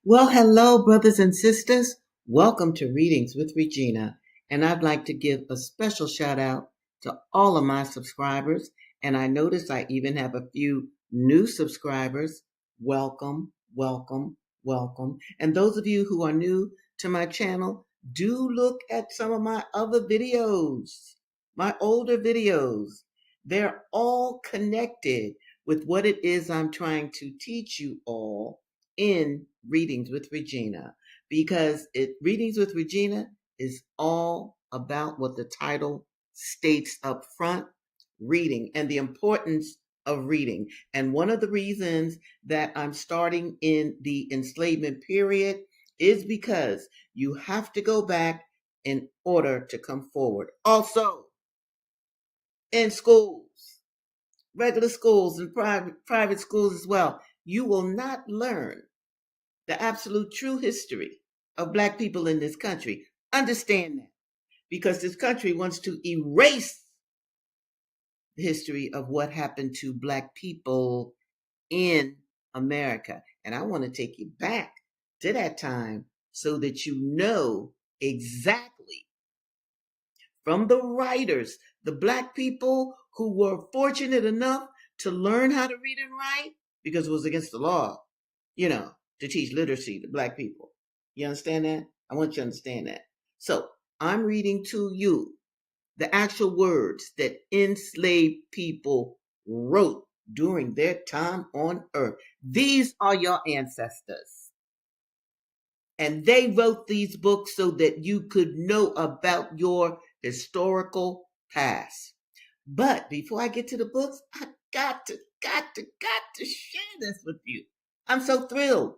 Well, hello, brothers and sisters. Welcome to Readings with Regina. And I'd like to give a special shout out to all of my subscribers. And I notice I even have a few new subscribers. Welcome, welcome, welcome. And those of you who are new to my channel, do look at some of my other videos, my older videos. They're all connected with what it is I'm trying to teach you all in Readings with Regina, because Readings with Regina is all about what the title states up front, reading and the importance of reading. And one of the reasons that I'm starting in the enslavement period is because you have to go back in order to come forward. Also, in schools, regular schools and private schools as well, you will not learn the absolute true history of Black people in this country. Understand that, because this country wants to erase the history of what happened to Black people in America. And I want to take you back to that time so that you know exactly from the writers, the Black people who were fortunate enough to learn how to read and write because it was against the law, to teach literacy to Black people. You understand that? I want you to understand that. So I'm reading to you the actual words that enslaved people wrote during their time on earth. These are your ancestors. And they wrote these books so that you could know about your historical past. But before I get to the books, I got to share this with you. I'm so thrilled.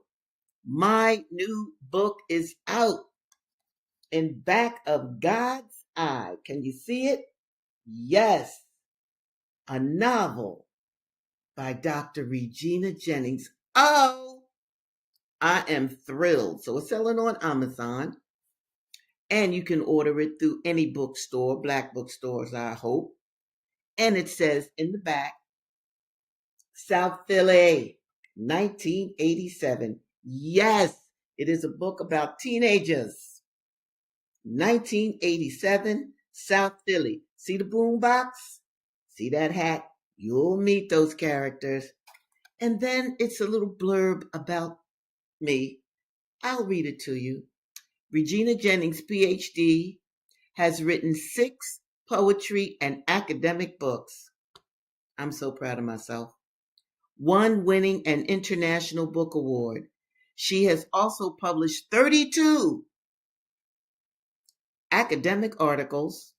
My new book is out, In Back of God's Eye. Can you see it? Yes, a novel by Dr. Regina Jennings. Oh, I am thrilled. So it's selling on Amazon, and you can order it through any bookstore, Black bookstores, I hope. And it says in the back, South Philly, 1987. Yes, it is a book about teenagers. 1987, South Philly. See the boombox? See that hat? You'll meet those characters. And then it's a little blurb about me. I'll read it to you. Regina Jennings, PhD, has written 6 poetry and academic books. I'm so proud of myself. 1 winning an International Book Award. She has also published 32 academic articles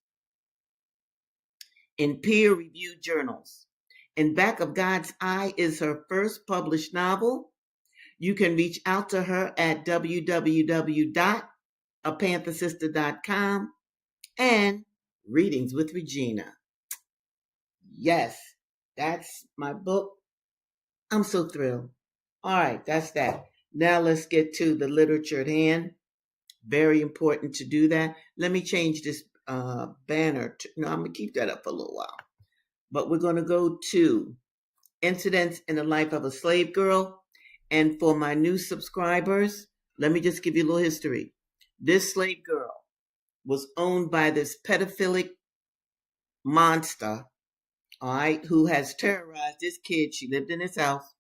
in peer-reviewed journals. In Back of God's Eye is her first published novel. You can reach out to her at www.apanthersister.com and Readings with Regina. Yes, that's my book. I'm so thrilled. All right, that's that. Now let's get to the literature at hand. Very important to do that. Let me change this banner. No, I'm going to keep that up for a little while. But we're going to go to Incidents in the Life of a Slave Girl. And for my new subscribers, let me just give you a little history. This slave girl was owned by this pedophilic monster, all right, who has terrorized this kid. She lived in his house,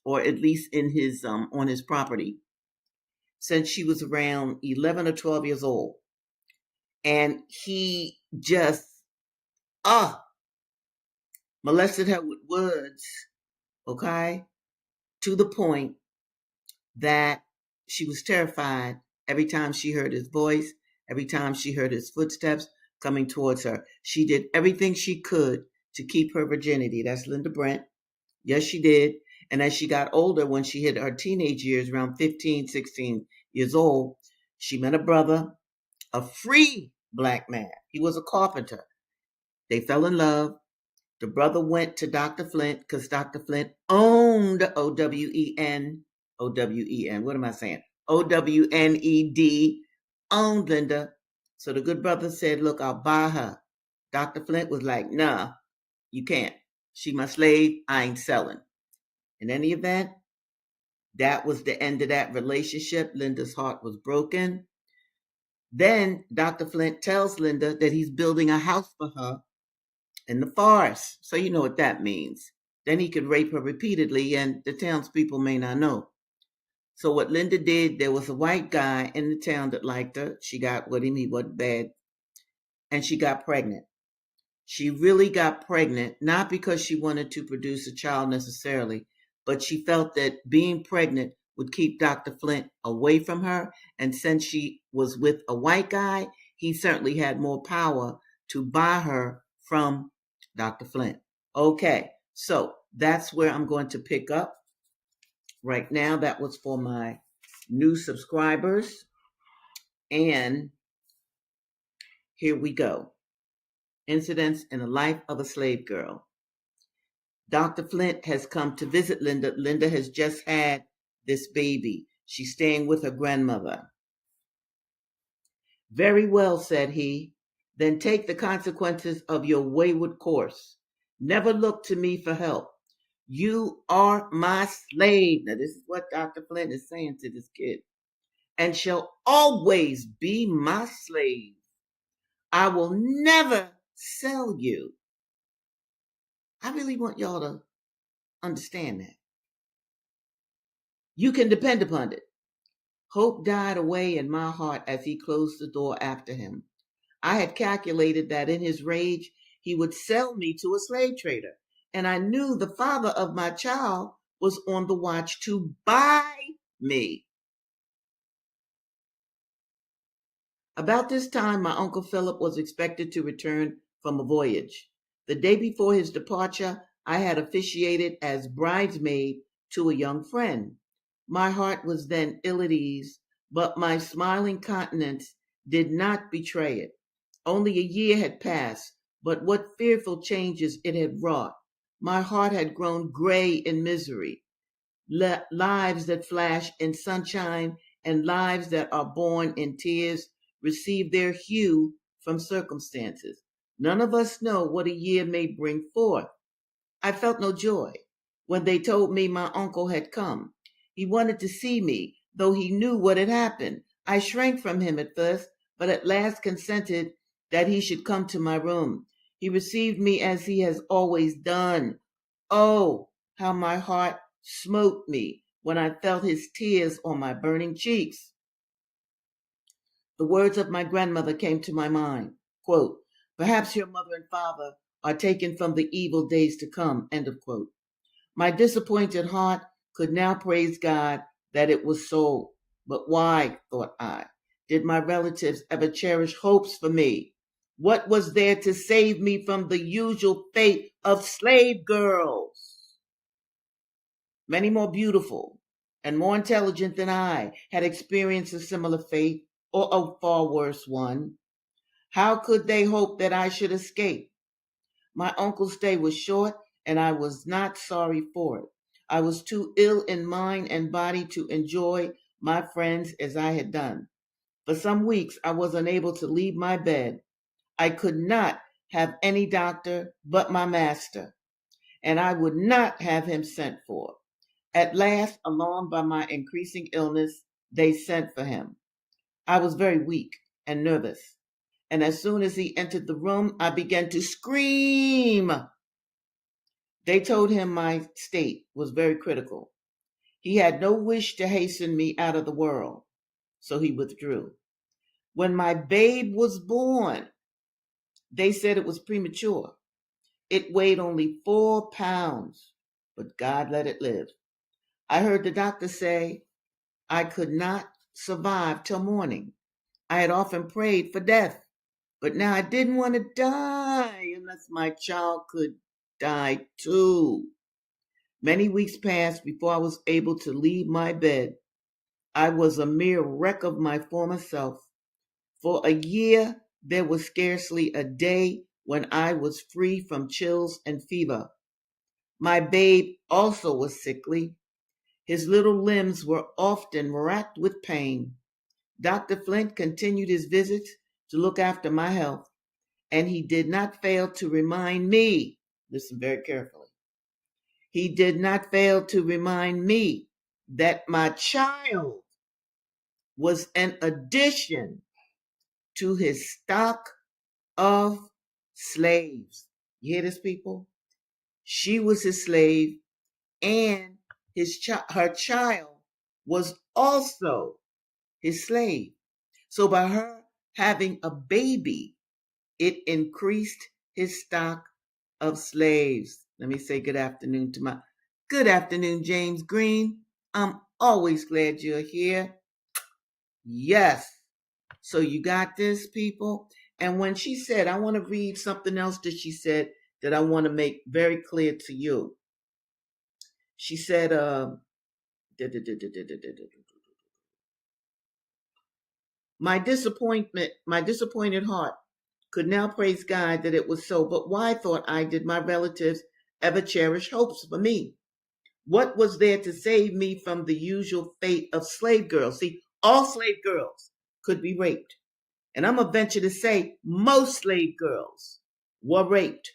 or at least in his on his property, since she was around 11 or 12 years old. And he just molested her with words, okay, to the point that she was terrified every time she heard his voice, every time she heard his footsteps coming towards her. She did everything she could to keep her virginity. That's Linda Brent. Yes, she did. And as she got older, when she hit her teenage years, around 15, 16 years old, she met a brother, a free Black man. He was a carpenter. They fell in love. The brother went to Dr. Flint because Dr. Flint owned OWEN. OWEN. What am I saying? OWNED, owned Linda. So the good brother said, look, I'll buy her. Dr. Flint was like, nah, you can't. She my slave. I ain't selling. In any event, That was the end of that relationship. Linda's heart was broken. Then Dr. Flint tells Linda that he's building a house for her in the forest. So you know what that means. Then he could rape her repeatedly, and the townspeople may not know. So what Linda did, there was a white guy in the town that liked her. She got with him, he wasn't bad, and she got pregnant. She really got pregnant, not because she wanted to produce a child necessarily, but she felt that being pregnant would keep Dr. Flint away from her. And since she was with a white guy, he certainly had more power to buy her from Dr. Flint. Okay, so that's where I'm going to pick up right now. That was for my new subscribers. And here we go. Incidents in the life of a slave girl. Dr. Flint has come to visit Linda. Linda has just had this baby. She's staying with her grandmother. Very well, said he. Then take the consequences of your wayward course. Never look to me for help. You are my slave. Now, this is what Dr. Flint is saying to this kid. And shall always be my slave. I will never sell you. I really want y'all to understand that. You can depend upon it. Hope died away in my heart as he closed the door after him. I had calculated that in his rage he would sell me to a slave trader, and I knew the father of my child was on the watch to buy me. About this time, my Uncle Philip was expected to return from a voyage. The day before his departure, I had officiated as bridesmaid to a young friend. My heart was then ill at ease, but my smiling countenance did not betray it. Only a year had passed, but what fearful changes it had wrought. My heart had grown gray in misery. Lives that flash in sunshine and lives that are born in tears receive their hue from circumstances. None of us know what a year may bring forth. I felt no joy when they told me my uncle had come. He wanted to see me, though he knew what had happened. I shrank from him at first, but at last consented that he should come to my room. He received me as he has always done. Oh, how my heart smote me when I felt his tears on my burning cheeks. The words of my grandmother came to my mind. Quote, perhaps your mother and father are taken from the evil days to come. End of quote. My disappointed heart could now praise God that it was so. But why, thought I, did my relatives ever cherish hopes for me? What was there to save me from the usual fate of slave girls? Many more beautiful and more intelligent than I had experienced a similar fate or a far worse one. How could they hope that I should escape? My uncle's stay was short, and I was not sorry for it. I was too ill in mind and body to enjoy my friends as I had done. For some weeks, I was unable to leave my bed. I could not have any doctor but my master, and I would not have him sent for. At last, alarmed by my increasing illness, they sent for him. I was very weak and nervous, and as soon as he entered the room, I began to scream. They told him my state was very critical. He had no wish to hasten me out of the world, so he withdrew. When my babe was born, they said it was premature. It weighed only 4 pounds, but God let it live. I heard the doctor say I could not survive till morning. I had often prayed for death, but now I didn't want to die unless my child could die too. Many weeks passed before I was able to leave my bed. I was a mere wreck of my former self. For a year, there was scarcely a day when I was free from chills and fever. My babe also was sickly. His little limbs were often racked with pain. Dr. Flint continued his visits to look after my health, and he did not fail to remind me, listen very carefully, he did not fail to remind me that my child was an addition to his stock of slaves. You hear this, people? She was his slave, and her child was also his slave. So by her having a baby, it increased his stock of slaves. Let me say good afternoon, James Green. I'm always glad you're here. Yes. So you got this, people? And when she said, I want to read something else that she said that I want to make very clear to you. She said, my disappointed heart could now praise God that it was so. But why, thought I, did my relatives ever cherish hopes for me? What was there to save me from the usual fate of slave girls? See, all slave girls could be raped. And I'm going to venture to say most slave girls were raped.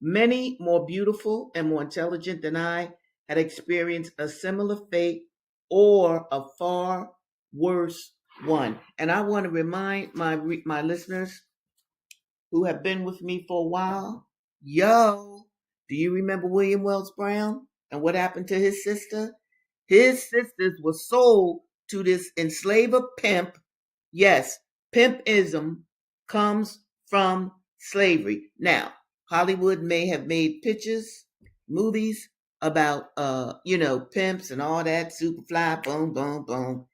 Many more beautiful and more intelligent than I had experienced a similar fate or a far worse one. And I want to remind my listeners who have been with me for a while, do you remember William Wells Brown and what happened to his sister? His sisters were sold to this enslaver pimp. Yes, pimpism comes from slavery. Now, Hollywood may have made pictures, movies about pimps and all that, superfly, boom, boom, boom.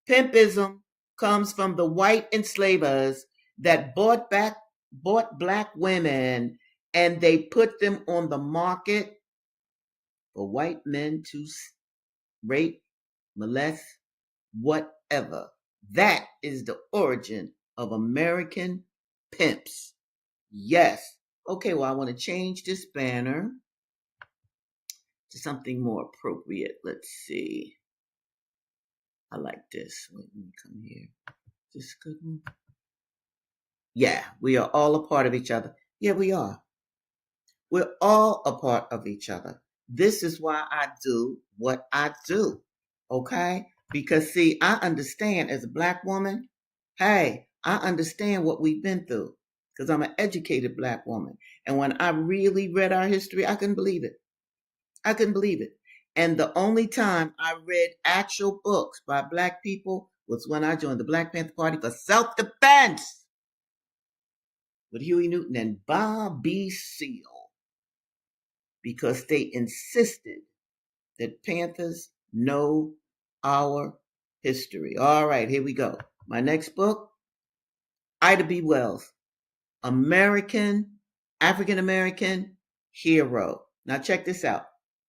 Pimpism comes from the white enslavers that bought black women, and they put them on the market for white men to rape, molest, whatever. That is the origin of American pimps. Yes. Okay, well, I want to change this banner to something more appropriate. Let's see. I like this. Let me come here. Is this a good one? Yeah, we are all a part of each other. Yeah, we are. We're all a part of each other. This is why I do what I do. Okay? Because, see, I understand as a black woman, hey, I understand what we've been through because I'm an educated black woman. And when I really read our history, I couldn't believe it. I couldn't believe it. And the only time I read actual books by black people was when I joined the Black Panther Party for self-defense with Huey Newton and Bobby Seale, because they insisted that Panthers know our history. All right, here we go. My next book, Ida B. Wells, African American hero. Now check this out.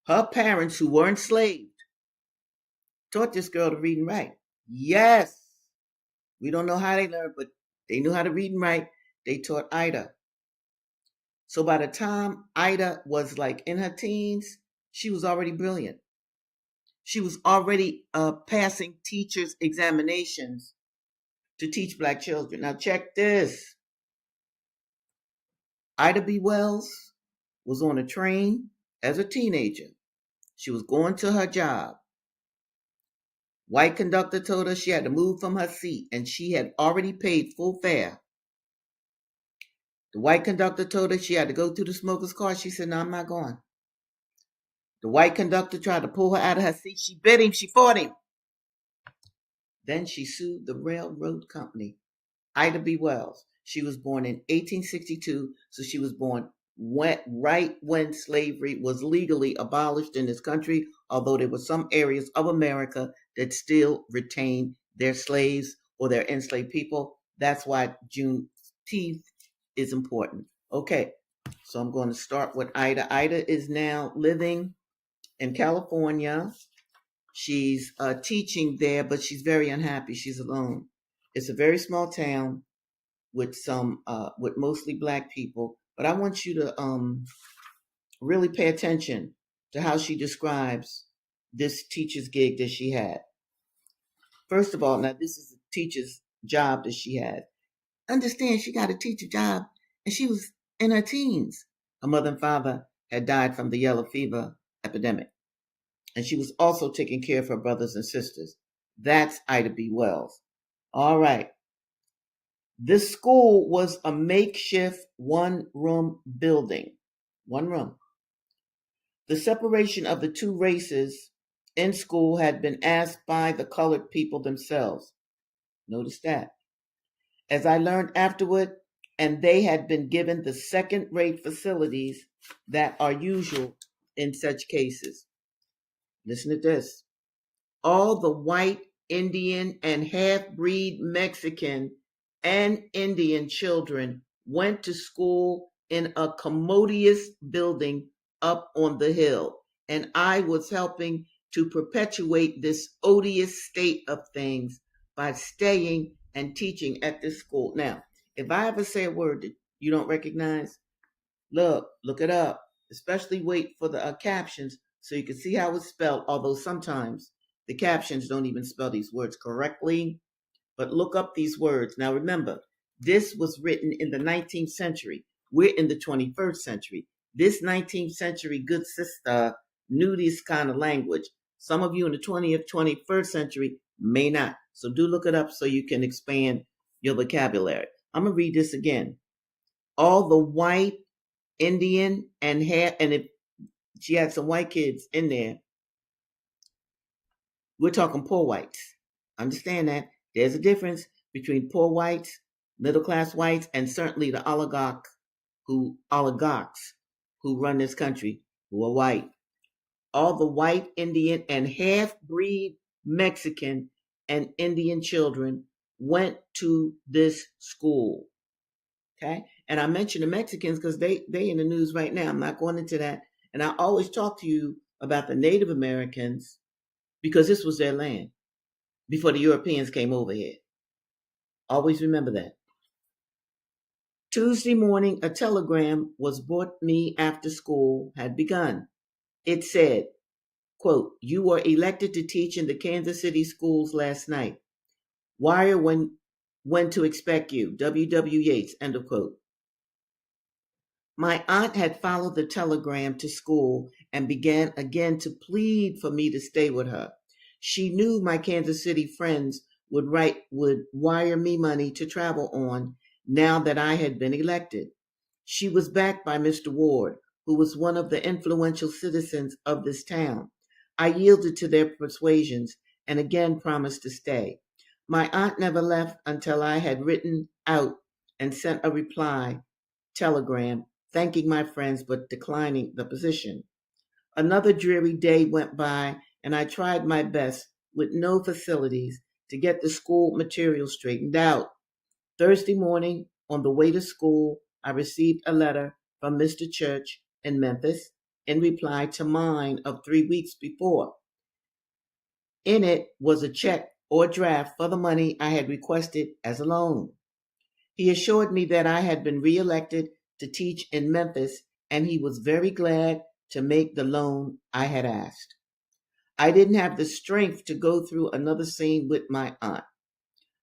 Her parents, who were enslaved, taught this girl to read and write. Yes. We don't know how they learned, but they knew how to read and write. They taught Ida. So by the time Ida was like in her teens, she was already brilliant. She was already passing teachers' examinations to teach black children. Now check this. Ida B. Wells was on a train as a teenager. She was going to her job. White conductor told her she had to move from her seat, and she had already paid full fare. The white conductor told her she had to go to the smoker's car. She said, no, I'm not going. The white conductor tried to pull her out of her seat. She bit him. She fought him. Then she sued the railroad company. Ida B. Wells. She was born in 1862, so she was born right when slavery was legally abolished in this country, although there were some areas of America that still retained their slaves or their enslaved people. That's why Juneteenth is important. Okay, so I'm going to start with Ida. Ida is now living in California. She's teaching there, but she's very unhappy. She's alone. It's a very small town with mostly black people. But I want you to really pay attention to how she describes this teacher's gig that she had. First of all, now this is a teacher's job that she had. Understand, she got a teacher job, and she was in her teens. Her mother and father had died from the yellow fever epidemic, and she was also taking care of her brothers and sisters. That's Ida B. Wells. All right. This school was a makeshift one-room building. One room. The separation of the two races in school had been asked by the colored people themselves. Notice that. As I learned afterward, and they had been given the second rate facilities that are usual in such cases. Listen to this. All the white, Indian, and half breed Mexican and Indian children went to school in a commodious building up on the hill, and I was helping to perpetuate this odious state of things by staying and teaching at this school. Now, if I ever say a word that you don't recognize, look it up. Especially wait for the captions so you can see how it's spelled, although sometimes the captions don't even spell these words correctly. But look up these words. Now remember, this was written in the 19th century. We're in the 21st century. This 19th century good sister knew this kind of language. Some of you in the 20th, 21st century may not. So do look it up so you can expand your vocabulary. I'm going to read this again. All the white, Indian, and if she had some white kids in there, we're talking poor whites. Understand that there's a difference between poor whites, middle class whites, and certainly the oligarchs who run this country who are white. All the white, Indian, and half breed Mexican and Indian children went to this school. Okay. And I mention the Mexicans because they in the news right now. I'm not going into that. And I always talk to you about the Native Americans because this was their land before the Europeans came over here. Always remember that. Tuesday morning, a telegram was brought me after school had begun. It said, quote, you were elected to teach in the Kansas City schools last night. Wire when to expect you. W. Yates, end of quote. My aunt had followed the telegram to school and began again to plead for me to stay with her. She knew my Kansas City friends would wire me money to travel on now that I had been elected. She was backed by Mr. Ward, who was one of the influential citizens of this town. I yielded to their persuasions and again promised to stay. My aunt never left until I had written out and sent a reply telegram thanking my friends but declining the position. Another dreary day went by, and I tried my best with no facilities to get the school material straightened out. Thursday morning, on the way to school, I received a letter from Mr. Church in Memphis in reply to mine of 3 weeks before. In it was a check or draft for the money I had requested as a loan. He assured me that I had been reelected to teach in Memphis, and he was very glad to make the loan I had asked. I didn't have the strength to go through another scene with my aunt.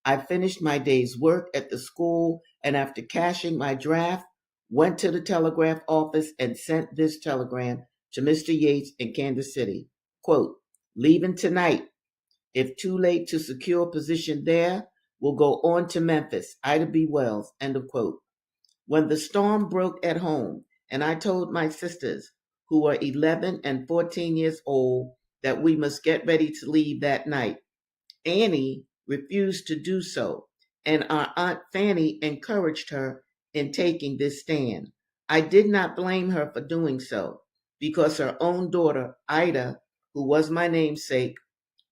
I finished my day's work at the school, and after cashing my draft, went to the telegraph office and sent this telegram to Mr. Yates in Kansas City. Quote, leaving tonight. If too late to secure a position there, will go on to Memphis. Ida B. Wells, end of quote. When the storm broke at home, and I told my sisters, who were 11 and 14 years old, that we must get ready to leave that night, Annie refused to do so, and our Aunt Fanny encouraged her in taking this stand. I did not blame her for doing so, because her own daughter, Ida, who was my namesake,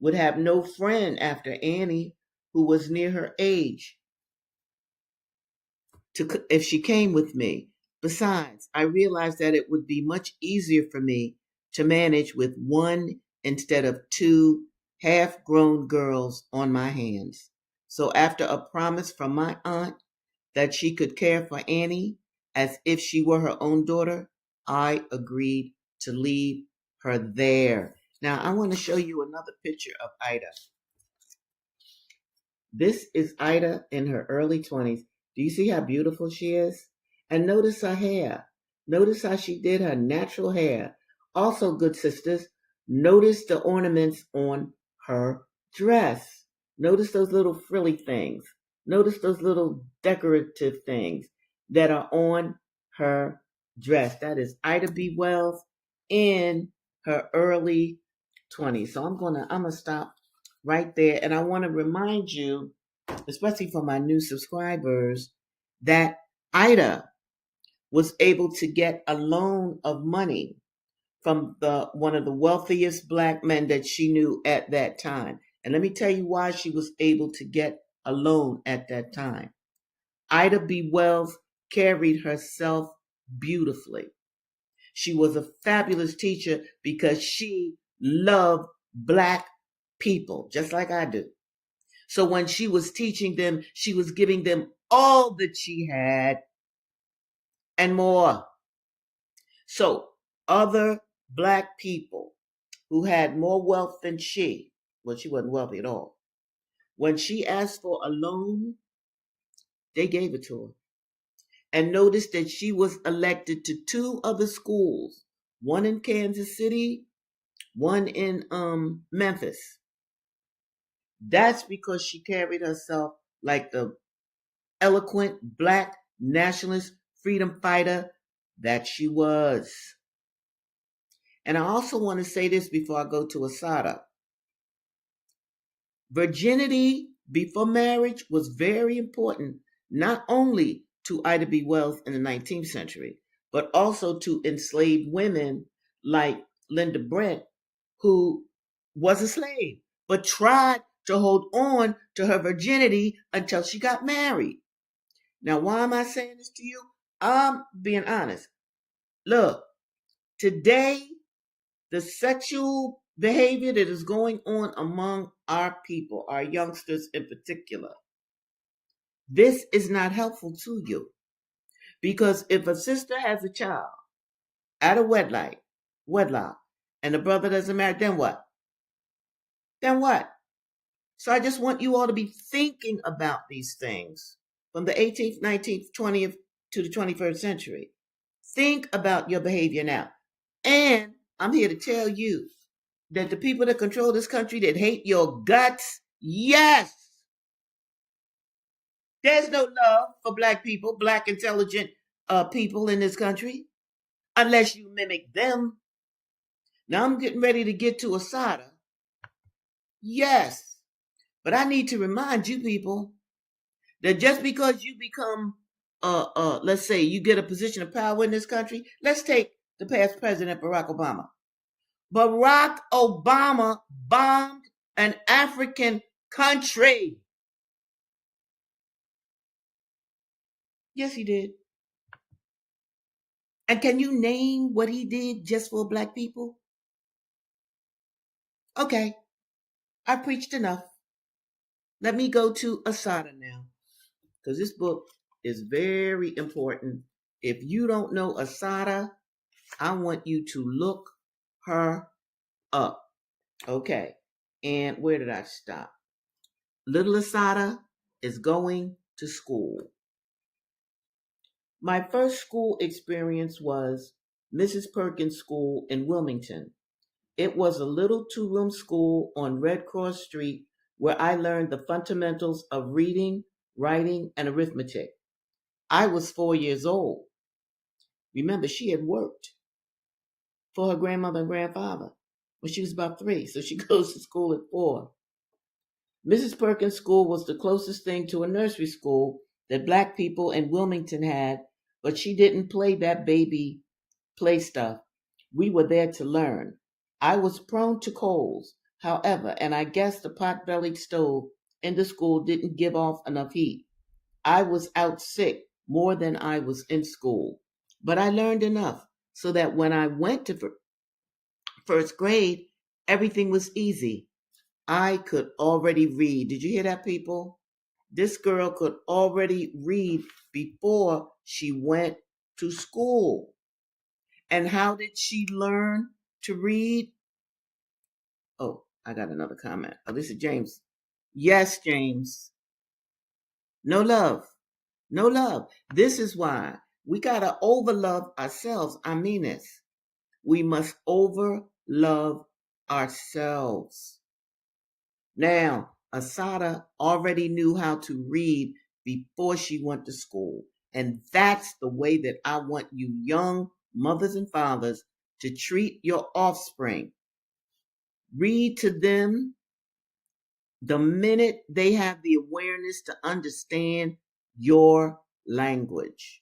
would have no friend after Annie, who was near her age, if she came with me. Besides, I realized that it would be much easier for me to manage with one instead of two half-grown girls on my hands. So after a promise from my aunt that she could care for Annie as if she were her own daughter, I agreed to leave her there. Now, I want to show you another picture of Ida. This is Ida in her early 20s. Do you see how beautiful she is? And notice her hair. Notice how she did her natural hair. Also, good sisters, notice the ornaments on her dress. Notice those little frilly things. Notice those little decorative things that are on her dress. That is Ida B. Wells in her early 20s. So I'm gonna stop right there. And I want to remind you, especially for my new subscribers, that Ida was able to get a loan of money from the one of the wealthiest black men that she knew at that time. And let me tell you why she was able to get a loan at that time. Ida B. Wells carried herself beautifully. She was a fabulous teacher because she loved black people, just like I do. So when she was teaching them, she was giving them all that she had and more. So other black people who had more wealth than she, well, she wasn't wealthy at all. When she asked for a loan, they gave it to her. And notice that she was elected to two other schools, one in Kansas City, one in Memphis. That's because she carried herself like the eloquent black nationalist freedom fighter that she was. And I also want to say this before I go to Assata. Virginity before marriage was very important, not only to Ida B. Wells in the 19th century, but also to enslaved women like Linda Brent, who was a slave, but tried to hold on to her virginity until she got married. Now, why am I saying this to you? I'm being honest. Look, today, the sexual behavior that is going on among our people, our youngsters in particular, this is not helpful to you. Because if a sister has a child out of wedlock, and the brother doesn't marry, then what? Then what? So I just want you all to be thinking about these things from the 18th, 19th, 20th to the 21st century. Think about your behavior now. And I'm here to tell you that the people that control this country that hate your guts, yes, there's no love for black people, black intelligent people in this country, unless you mimic them. Now I'm getting ready to get to Assata. Yes, but I need to remind you people that just because you become, let's say you get a position of power in this country, let's take the past president Barack Obama. Barack Obama bombed an African country. Yes, he did. And can you name what he did just for black people? Okay, I preached enough. Let me go to Assata now, because this book is very important. If you don't know Assata, I want you to look her up. Okay, and where did I stop? Little Assata is going to school. My first school experience was Mrs. Perkins School in Wilmington. It was a little two-room school on Red Cross Street where I learned the fundamentals of reading, writing, and arithmetic. I was 4 years old. Remember, she had worked for her grandmother and grandfather when she was about 3, so she goes to school at 4. Mrs. Perkins School was the closest thing to a nursery school that black people in Wilmington had, but she didn't play that baby play stuff. We were there to learn. I was prone to colds, however, and I guess the pot-bellied stove in the school didn't give off enough heat. I was out sick more than I was in school, but I learned enough so that when I went to first grade, everything was easy. I could already read. Did you hear that, people? This girl could already read before she went to school. And how did she learn to read? Oh, I got another comment. Oh, this is James. Yes, James. No love. No love. This is why We got to overlove ourselves. I mean this. We must overlove ourselves. Now, Assata already knew how to read before she went to school. And that's the way that I want you young mothers and fathers to treat your offspring. Read to them the minute they have the awareness to understand your language.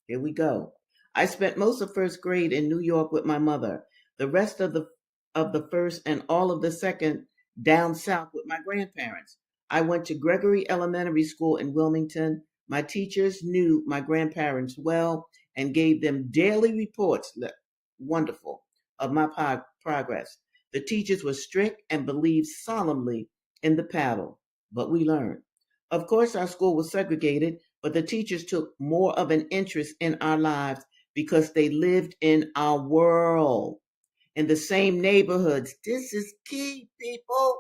Here we go. I spent most of first grade in New York with my mother. The rest of the first and all of the second down south with my grandparents. I went to Gregory Elementary School in Wilmington. My teachers knew my grandparents well and gave them daily reports, wonderful, of my progress. The teachers were strict and believed solemnly in the paddle, but we learned. Of course, our school was segregated, but the teachers took more of an interest in our lives because they lived in our world, in the same neighborhoods. This is key, people.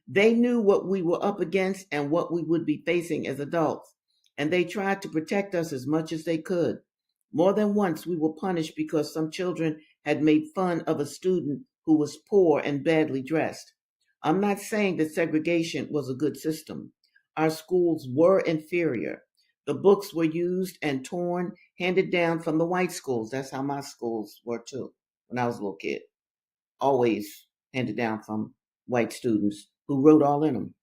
They knew what we were up against and what we would be facing as adults, and they tried to protect us as much as they could. More than once, we were punished because some children had made fun of a student who was poor and badly dressed. I'm not saying that segregation was a good system. Our schools were inferior. The books were used and torn, handed down from the white schools. That's how my schools were too when I was a little kid. Always handed down from white students who wrote all in them.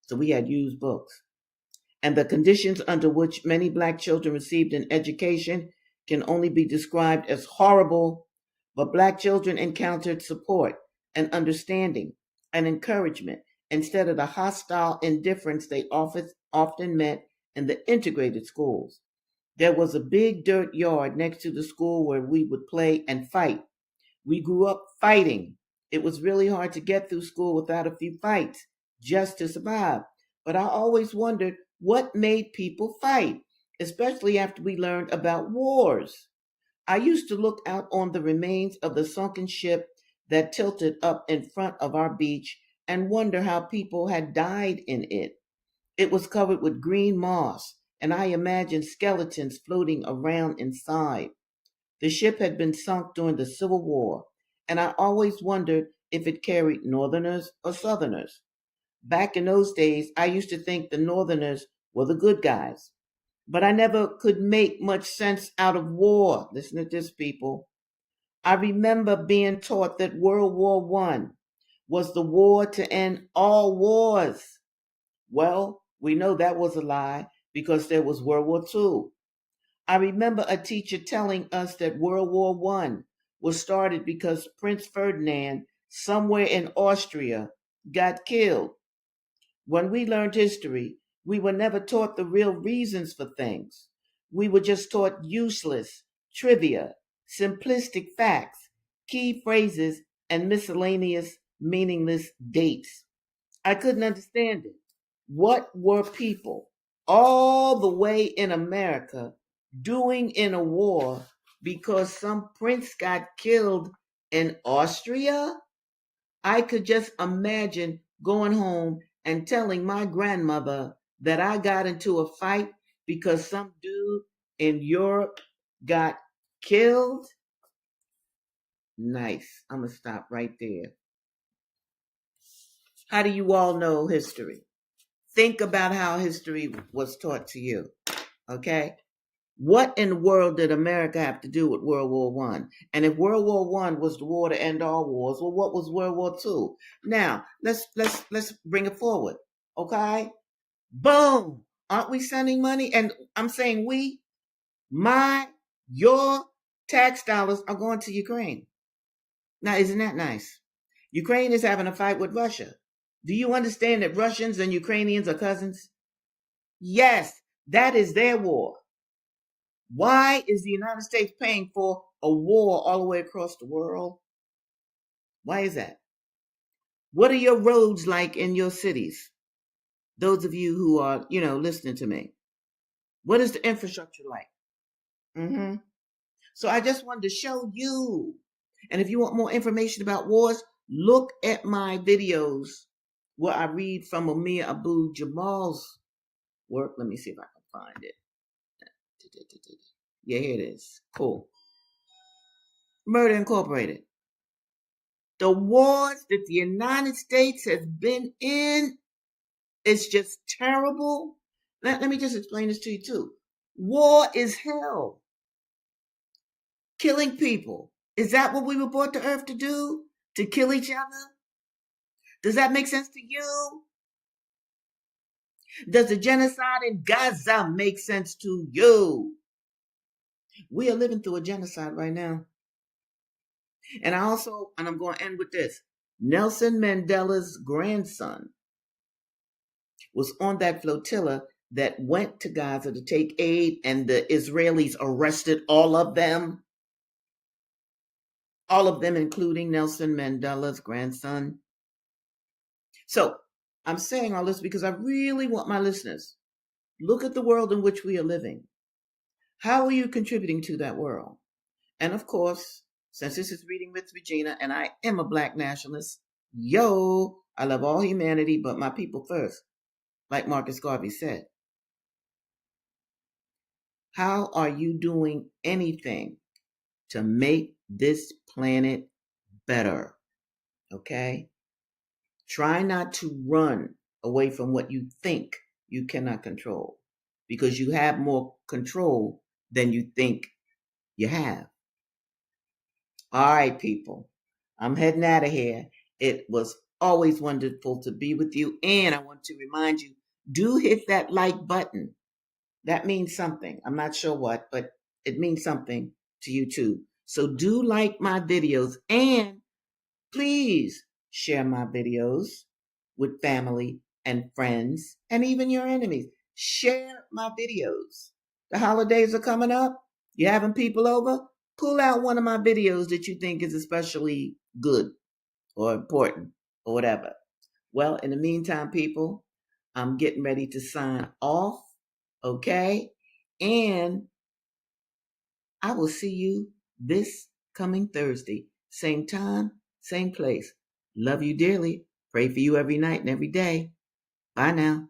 So we had used books. And the conditions under which many black children received an education can only be described as horrible, but black children encountered support and understanding and encouragement instead of the hostile indifference they often met in the integrated schools. There was a big dirt yard next to the school where we would play and fight. We grew up fighting. It was really hard to get through school without a few fights just to survive. But I always wondered what made people fight, especially after we learned about wars. I used to look out on the remains of the sunken ship that tilted up in front of our beach and wonder how people had died in it. It was covered with green moss, and I imagined skeletons floating around inside. The ship had been sunk during the Civil War, and I always wondered if it carried Northerners or Southerners. Back in those days, I used to think the Northerners were the good guys, but I never could make much sense out of war. Listen to this, people. I remember being taught that World War One was the war to end all wars. Well, we know that was a lie because there was World War Two. I remember a teacher telling us that World War One was started because Prince Ferdinand, somewhere in Austria, got killed. When we learned history, we were never taught the real reasons for things. We were just taught useless trivia, simplistic facts, key phrases, and miscellaneous meaningless dates. I couldn't understand it. What were people all the way in America doing in a war because some prince got killed in Austria? I could just imagine going home and telling my grandmother that I got into a fight because some dude in Europe got killed. Nice. I'm going to stop right there. How do you all know history? Think about how history was taught to you. Okay? What in the world did America have to do with World War One? And if World War One was the war to end all wars, well, what was World War Two? Now let's bring it forward. Okay? Boom! Aren't we sending money? And I'm saying we, your tax dollars are going to Ukraine. Now, isn't that nice? Ukraine is having a fight with Russia. Do you understand that Russians and Ukrainians are cousins? Yes, that is their war. Why is the United States paying for a war all the way across the world? Why is that? What are your roads like in your cities? Those of you who are, listening to me. What is the infrastructure like? Mm-hmm. So I just wanted to show you. And if you want more information about wars, look at my videos where I read from Amir Abu Jamal's work. Let me see if I can find it. Yeah, here it is. Cool. Murder Incorporated. The wars that the United States has been in is just terrible. Let me just explain this to you too. War is hell. Killing people. Is that what we were brought to earth to do? To kill each other? Does that make sense to you? Does the genocide in Gaza make sense to you? We are living through a genocide right now. And I'm going to end with this. Nelson Mandela's grandson was on that flotilla that went to Gaza to take aid, and the Israelis arrested all of them. All of them, including Nelson Mandela's grandson. So I'm saying all this because I really want my listeners, look at the world in which we are living. How are you contributing to that world? And of course, since this is Reading with Regina, and I am a Black nationalist, I love all humanity, but my people first, like Marcus Garvey said. How are you doing anything to make this planet better? Okay? Try not to run away from what you think you cannot control, because you have more control than you think you have. All right, people. I'm heading out of here. It was always wonderful to be with you. And I want to remind you, do hit that like button. That means something. I'm not sure what, but it means something to you too. So do like my videos, and please share my videos with family and friends and even your enemies. Share my videos. The holidays are coming up. You having people over? Pull out one of my videos that you think is especially good or important or whatever. Well, in the meantime, people, I'm getting ready to sign off. Okay? And I will see you this coming Thursday. Same time, same place. Love you dearly. Pray for you every night and every day. Bye now.